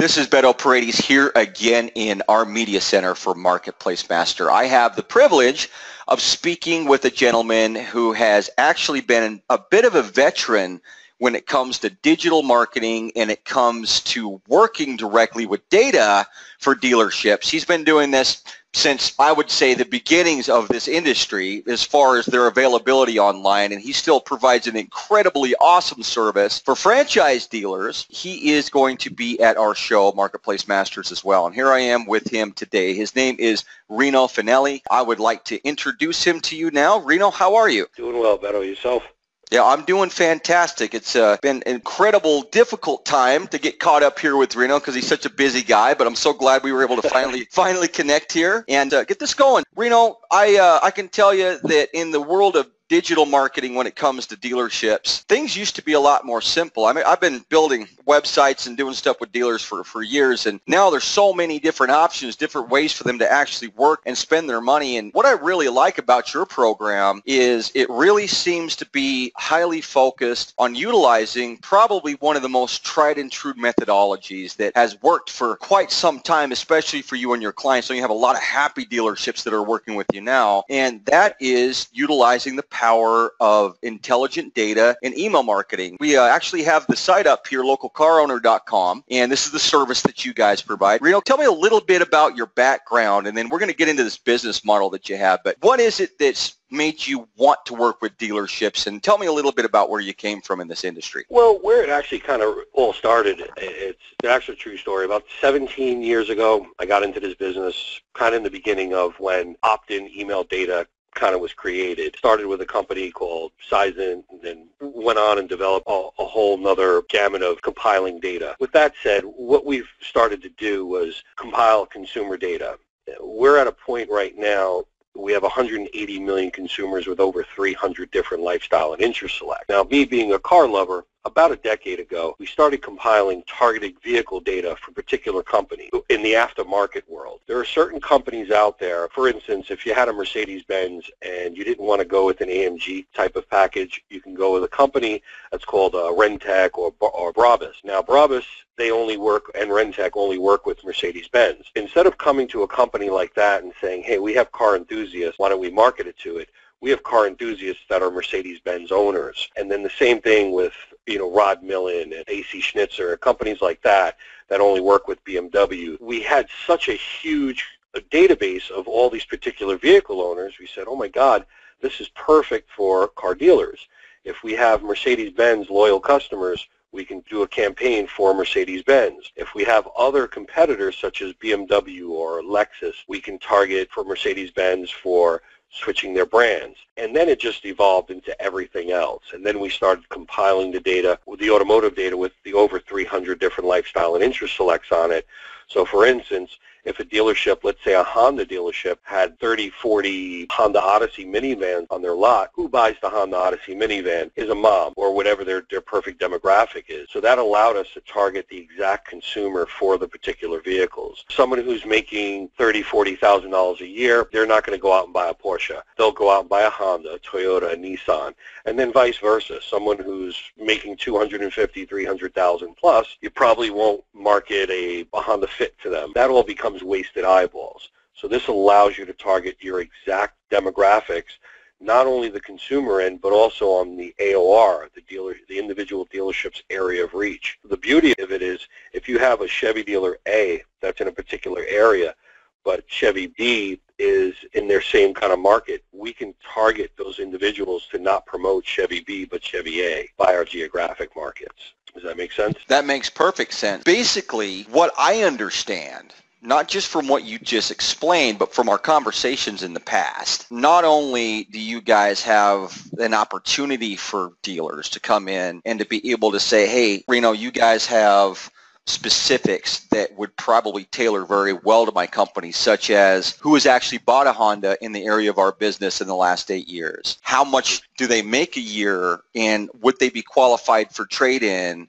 This is Beto Paredes here again in our media center for Marketplace Master. I have the privilege of speaking with a gentleman who has actually been a bit of a veteran when it comes to digital marketing and it comes to working directly with data for dealerships. He's been doing this since, I would say, the beginnings of this industry as far as their availability online, and he still provides an incredibly awesome service for franchise dealers. He is going to be at our show, Marketplace Masters, as well, and here I am with him today. His name is Rino Finelli. I would like to introduce him to you now. Rino, how are you? Doing well, Beto. Yourself? Yeah, I'm doing fantastic. It's been an incredible, difficult time to get caught up here with Rino because he's such a busy guy, but I'm so glad we were able to finally connect here and get this going. Rino, I can tell you that in the world of digital marketing when it comes to dealerships, things used to be a lot more simple. I mean, I've been building websites and doing stuff with dealers for years, and now there's so many different options, different ways for them to actually work and spend their money. And what I really like about your program is it really seems to be highly focused on utilizing probably one of the most tried and true methodologies that has worked for quite some time, especially for you and your clients. So you have a lot of happy dealerships that are working with you now, and that is utilizing the power of intelligent data and email marketing. We actually have the site up here, localcarowner.com, and this is the service that you guys provide. Rino, tell me a little bit about your background, and then we're going to get into this business model that you have. But what is it that's made you want to work with dealerships, and tell me a little bit about where you came from in this industry. Well, where it actually kind of all started, it's an actual true story. About 17 years ago, I got into this business kind of in the beginning of when opt-in email data kind of was created. Started with a company called Sizen, and then went on and developed a whole nother gamut of compiling data. With that said, what we've started to do was compile consumer data. We're at a point right now, we have 180 million consumers with over 300 different lifestyle and interest selects. Now, me being a car lover, about a decade ago, we started compiling targeted vehicle data for particular companies in the aftermarket world. There are certain companies out there, for instance, if you had a Mercedes-Benz and you didn't want to go with an AMG type of package, you can go with a company that's called Rentec or Brabus. Now, Brabus, they only work, and Rentec only work with Mercedes-Benz. Instead of coming to a company like that and saying, hey, we have car enthusiasts, why don't we market it to it? We have car enthusiasts that are Mercedes-Benz owners. And then the same thing with, Rod Millen and AC Schnitzer, companies like that only work with BMW. We had such a huge database of all these particular vehicle owners. We said, oh my God, this is perfect for car dealers. If we have Mercedes-Benz loyal customers, we can do a campaign for Mercedes-Benz. If we have other competitors such as BMW or Lexus, we can target for Mercedes-Benz for switching their brands. And then it just evolved into everything else. And then we started compiling the data, with the automotive data, with the over 300 different lifestyle and interest selects on it. So for instance, if a dealership, let's say a Honda dealership, had 30, 40 Honda Odyssey minivans on their lot, who buys the Honda Odyssey minivan is a mom or whatever their perfect demographic is. So that allowed us to target the exact consumer for the particular vehicles. Someone who's making $30,000, $40,000 a year, they're not going to go out and buy a Porsche. They'll go out and buy a Honda, a Toyota, a Nissan, and then vice versa. Someone who's making $250,000, $300,000 plus, you probably won't market a Honda Fit to them. That all becomes wasted eyeballs. So this allows you to target your exact demographics, not only the consumer end, but also on the AOR, the individual dealership's area of reach. The beauty of it is, if you have a Chevy dealer A that's in a particular area, but Chevy B is in their same kind of market, we can target those individuals to not promote Chevy B, but Chevy A by our geographic markets. Does that make sense? That makes perfect sense. Basically, what I understand, not just from what you just explained, but from our conversations in the past, not only do you guys have an opportunity for dealers to come in and to be able to say, hey, Rino, you guys have specifics that would probably tailor very well to my company, such as who has actually bought a Honda in the area of our business in the last 8 years, how much do they make a year, and would they be qualified for trade-in,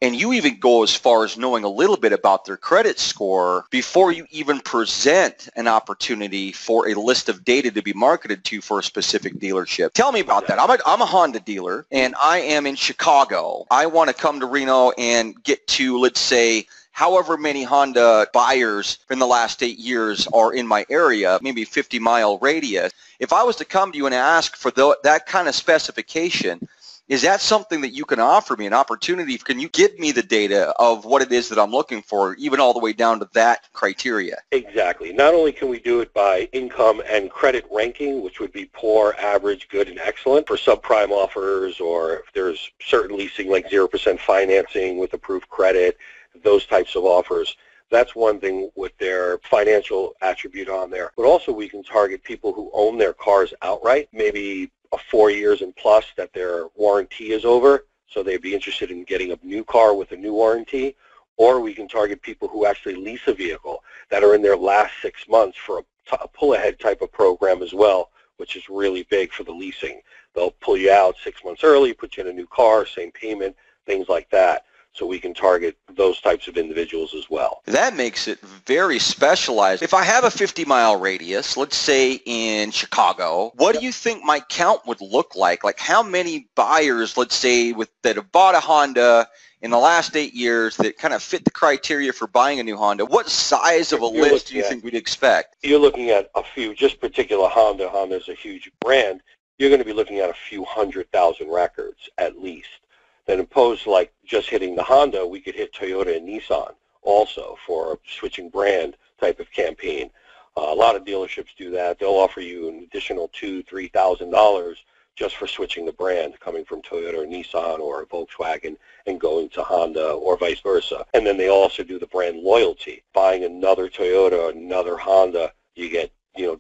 And you even go as far as knowing a little bit about their credit score before you even present an opportunity for a list of data to be marketed to for a specific dealership. Tell me about that. I'm a Honda dealer, and I am in Chicago. I want to come to Reno and get to, let's say, however many Honda buyers in the last 8 years are in my area, maybe 50-mile radius. If I was to come to you and ask for that kind of specification, is that something that you can offer me, an opportunity? Can you give me the data of what it is that I'm looking for, even all the way down to that criteria? Exactly. Not only can we do it by income and credit ranking, which would be poor, average, good, and excellent for subprime offers, or if there's certain leasing like 0% financing with approved credit, those types of offers. That's one thing with their financial attribute on there. But also we can target people who own their cars outright, maybe 4 years and plus that their warranty is over, so they'd be interested in getting a new car with a new warranty. Or we can target people who actually lease a vehicle that are in their last 6 months for a pull-ahead type of program as well, which is really big for the leasing. They'll pull you out 6 months early, put you in a new car, same payment, things like that. So we can target those types of individuals as well. That makes it very specialized. If I have a 50-mile radius, let's say in Chicago, what do you think my count would look like? Like how many buyers, let's say, that have bought a Honda in the last 8 years that kind of fit the criteria for buying a new Honda? What size of a list do you think we'd expect? You're looking at a few, just particular Honda. Honda's a huge brand. You're going to be looking at a few 100,000 records at least. Then opposed to like just hitting the Honda, we could hit Toyota and Nissan also for a switching brand type of campaign. A lot of dealerships do that. They'll offer you an additional $2,000, $3,000 just for switching the brand, coming from Toyota or Nissan or Volkswagen and going to Honda or vice versa. And then they also do the brand loyalty. Buying another Toyota or another Honda, you get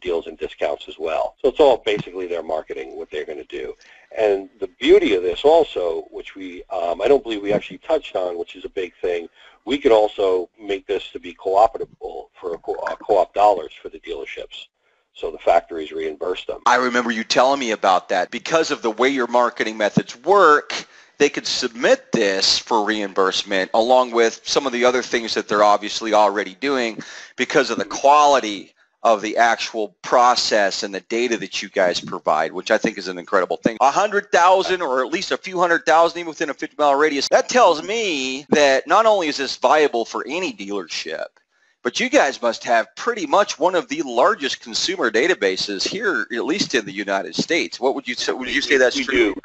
deals and discounts as well. So it's all basically their marketing, what they're going to do. And the beauty of this also, which I don't believe we actually touched on, which is a big thing, we could also make this to be co-optable for co-op dollars for the dealerships. So the factories reimburse them. I remember you telling me about that. Because of the way your marketing methods work, they could submit this for reimbursement along with some of the other things that they're obviously already doing because of the quality of the actual process and the data that you guys provide, which I think is an incredible thing. 100,000 or at least a few 100,000 even within a 50-mile radius. That tells me that not only is this viable for any dealership, but you guys must have pretty much one of the largest consumer databases here, at least in the United States. What would you say? Would you say that's true? Do.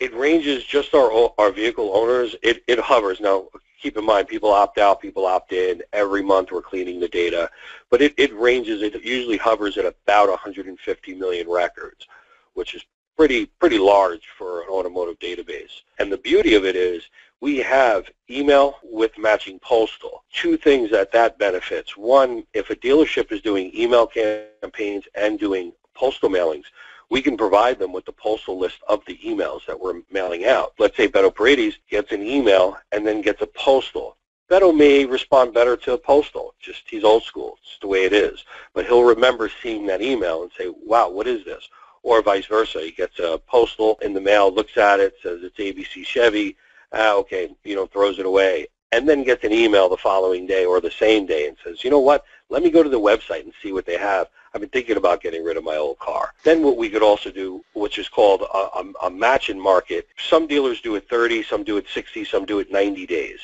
It ranges just our vehicle owners. It hovers. Now, keep in mind, people opt out, people opt in. Every month we're cleaning the data. But it ranges. It usually hovers at about 150 million records, which is pretty large for an automotive database. And the beauty of it is we have email with matching postal. Two things that benefits. One, if a dealership is doing email campaigns and doing postal mailings, we can provide them with the postal list of the emails that we're mailing out. Let's say Beto Paredes gets an email and then gets a postal. Beto may respond better to a postal. Just he's old school. It's the way it is. But he'll remember seeing that email and say, wow, what is this? Or vice versa. He gets a postal in the mail, looks at it, says it's ABC Chevy. Okay, throws it away. And then gets an email the following day or the same day and says, you know what, let me go to the website and see what they have. I've been thinking about getting rid of my old car. Then what we could also do, which is called a match in market. Some dealers do it 30, some do it 60, some do it 90 days.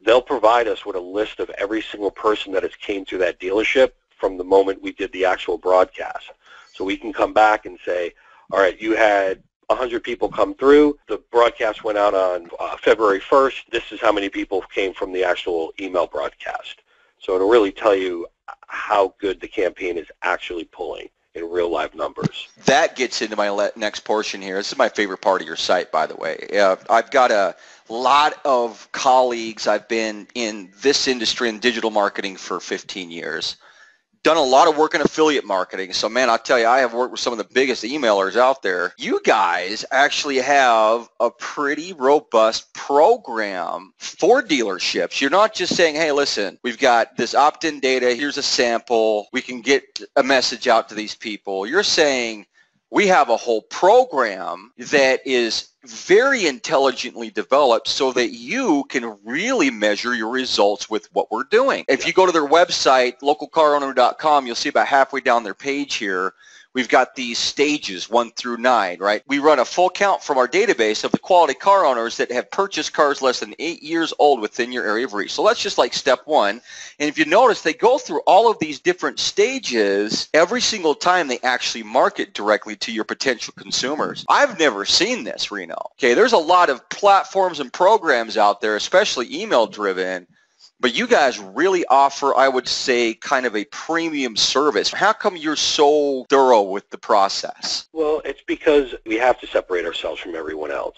They'll provide us with a list of every single person that has came through that dealership from the moment we did the actual broadcast. So we can come back and say, all right, you had 100 people come through. The broadcast went out on February 1st. This is how many people came from the actual email broadcast. So it'll really tell you how good the campaign is actually pulling in real live numbers. That gets into my next portion here. This is my favorite part of your site, by the way. I've got a lot of colleagues. I've been in this industry in digital marketing for 15 years. Done a lot of work in affiliate marketing. So, man, I'll tell you, I have worked with some of the biggest emailers out there. You guys actually have a pretty robust program for dealerships. You're not just saying, hey, listen, we've got this opt-in data. Here's a sample. We can get a message out to these people. You're saying we have a whole program that is very intelligently developed so that you can really measure your results with what we're doing. If you go to their website, localcarowner.com, you'll see about halfway down their page here, We've got these stages 1 through 9, right? We run a full count from our database of the quality car owners that have purchased cars less than 8 years old within your area of reach. So that's just like step 1. And if you notice, they go through all of these different stages every single time they actually market directly to your potential consumers. I've never seen this, Reno. Okay, there's a lot of platforms and programs out there, especially email driven, but you guys really offer, I would say, kind of a premium service. How come you're so thorough with the process? Well, it's because we have to separate ourselves from everyone else.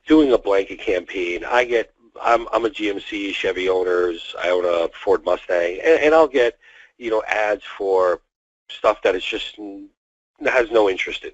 Doing a blanket campaign, I'm a GMC Chevy owners. I own a Ford Mustang, and I'll get, ads for stuff that is just has no interest in,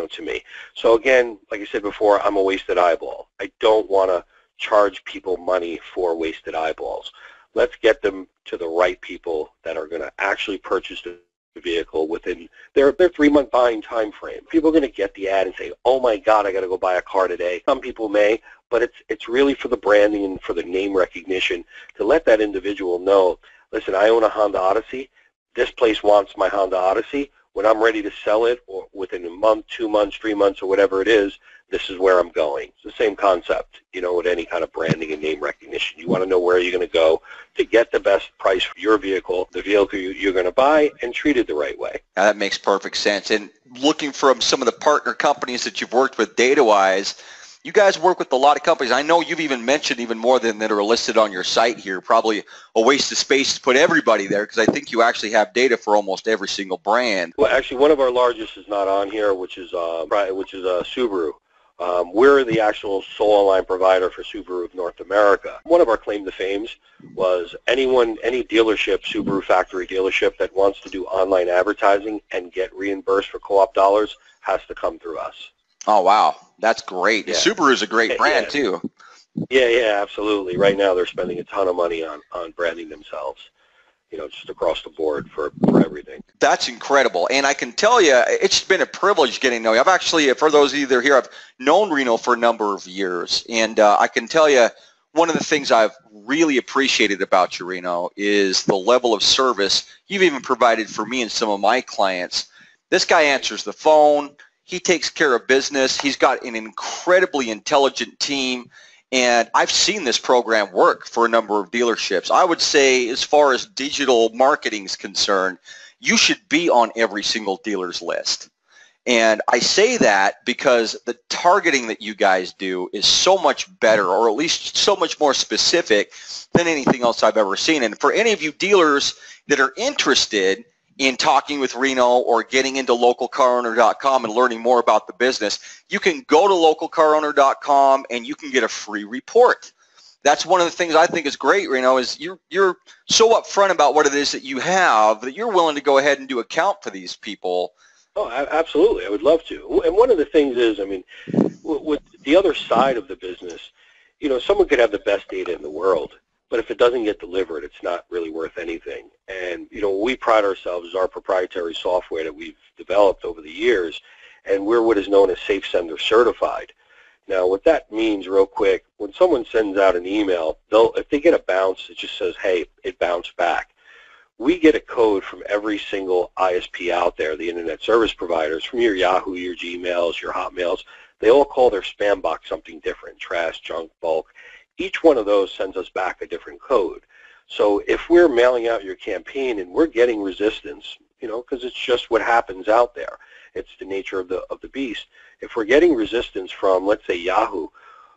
to me. So again, like I said before, I'm a wasted eyeball. I don't want to charge people money for wasted eyeballs. Let's get them to the right people that are going to actually purchase the vehicle within their 3-month buying time frame. People are going to get the ad and say, oh my God, I got to go buy a car today. Some people may, but it's really for the branding and for the name recognition to let that individual know, listen, I own a Honda Odyssey. This place wants my Honda Odyssey. When I'm ready to sell it, or within a month, 2 months, 3 months, or whatever it is, this is where I'm going. It's the same concept, with any kind of branding and name recognition. You want to know where you're going to go to get the best price for your vehicle, the vehicle you're going to buy, and treat it the right way. That makes perfect sense. And looking from some of the partner companies that you've worked with data-wise, you guys work with a lot of companies. I know you've even mentioned even more than that are listed on your site here. Probably a waste of space to put everybody there because I think you actually have data for almost every single brand. Well, actually, one of our largest is not on here, which is Subaru. We're the actual sole online provider for Subaru of North America. One of our claim to fames was any dealership, Subaru factory dealership that wants to do online advertising and get reimbursed for co-op dollars has to come through us. Oh, wow. That's great. Yeah. Subaru is a great brand, too. Yeah, absolutely. Right now they're spending a ton of money on branding themselves, just across the board for everything. That's incredible. And I can tell you, it's been a privilege getting to know you. I've actually, for those of you that are here, I've known Reno for a number of years. And I can tell you, one of the things I've really appreciated about you, Reno, is the level of service you've even provided for me and some of my clients. This guy answers the phone. He takes care of business. He's got an incredibly intelligent team. And I've seen this program work for a number of dealerships. I would say as far as digital marketing is concerned, you should be on every single dealer's list. And I say that because the targeting that you guys do is so much better, or at least so much more specific than anything else I've ever seen. And for any of you dealers that are interested in talking with Reno or getting into localcarowner.com and learning more about the business, you can go to localcarowner.com and you can get a free report. That's one of the things I think is great, Reno, is you're so upfront about what it is that you have that you're willing to go ahead and do account for these people. Oh, absolutely. I would love to. And one of the things is, with the other side of the business, someone could have the best data in the world, but if it doesn't get delivered, it's not really worth anything. And, we pride ourselves as our proprietary software that we've developed over the years, and we're what is known as Safe Sender certified. Now, what that means, real quick, when someone sends out an email, if they get a bounce, it just says, hey, it bounced back. We get a code from every single ISP out there, the internet service providers, from your Yahoo, your Gmails, your Hotmails. They all call their spam box something different, trash, junk, bulk. Each one of those sends us back a different code. So if we're mailing out your campaign and we're getting resistance, because it's just what happens out there. It's the nature of the beast. If we're getting resistance from, let's say, Yahoo,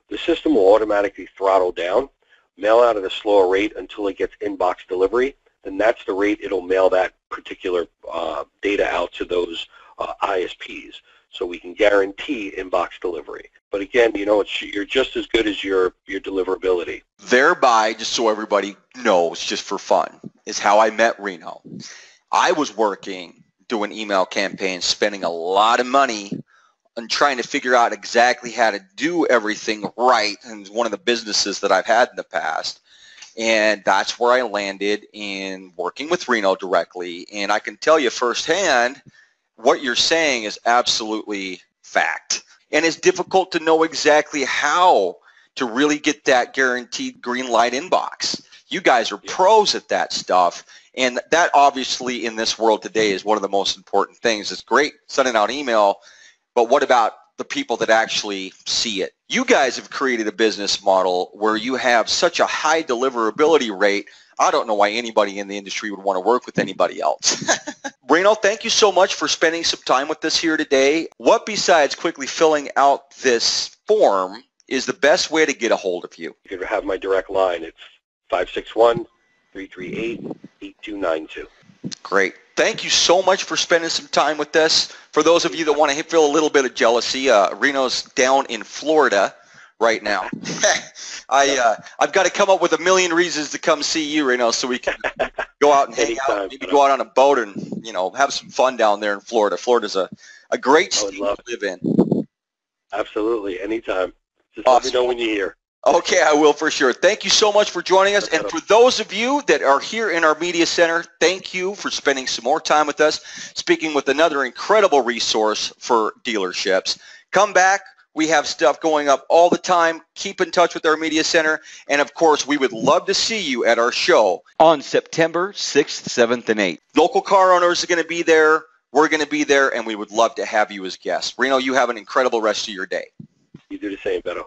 the system will automatically throttle down, mail out at a slower rate until it gets inbox delivery. Then that's the rate it'll mail that particular data out to those ISPs. So we can guarantee inbox delivery. But again, you're just as good as your deliverability. Thereby, just so everybody knows, just for fun, is how I met Reno. I was working, doing email campaigns, spending a lot of money on trying to figure out exactly how to do everything right. And it's one of the businesses that I've had in the past. And that's where I landed in working with Reno directly. And I can tell you firsthand, what you're saying is absolutely fact. And it's difficult to know exactly how to really get that guaranteed green light inbox. You guys are pros at that stuff. And that obviously in this world today is one of the most important things. It's great sending out email, but what about the people that actually see it? You guys have created a business model where you have such a high deliverability rate. I don't know why anybody in the industry would want to work with anybody else. Rino, thank you so much for spending some time with us here today. What besides quickly filling out this form is the best way to get a hold of you? You could have my direct line. It's 561-338-8292. Great. Thank you so much for spending some time with us. For those of you that want to feel a little bit of jealousy, Rino's down in Florida right now. I've got to come up with a million reasons to come see you, Rino, so we can go out and hang out, maybe go out on a boat and, you know, have some fun down there in Florida. Florida's a great state to live in. Absolutely. Anytime. Just Awesome. let me know when you're here. Okay, I will for sure. Thank you so much for joining us. And for those of you that are here in our media center, thank you for spending some more time with us, speaking with another incredible resource for dealerships. Come back. We have stuff going up all the time. Keep in touch with our media center. And, of course, we would love to see you at our show on September 6th, 7th, and 8th. Local car owners are going to be there. We're going to be there, and we would love to have you as guests. Rino, you have an incredible rest of your day. You do the same, Beto.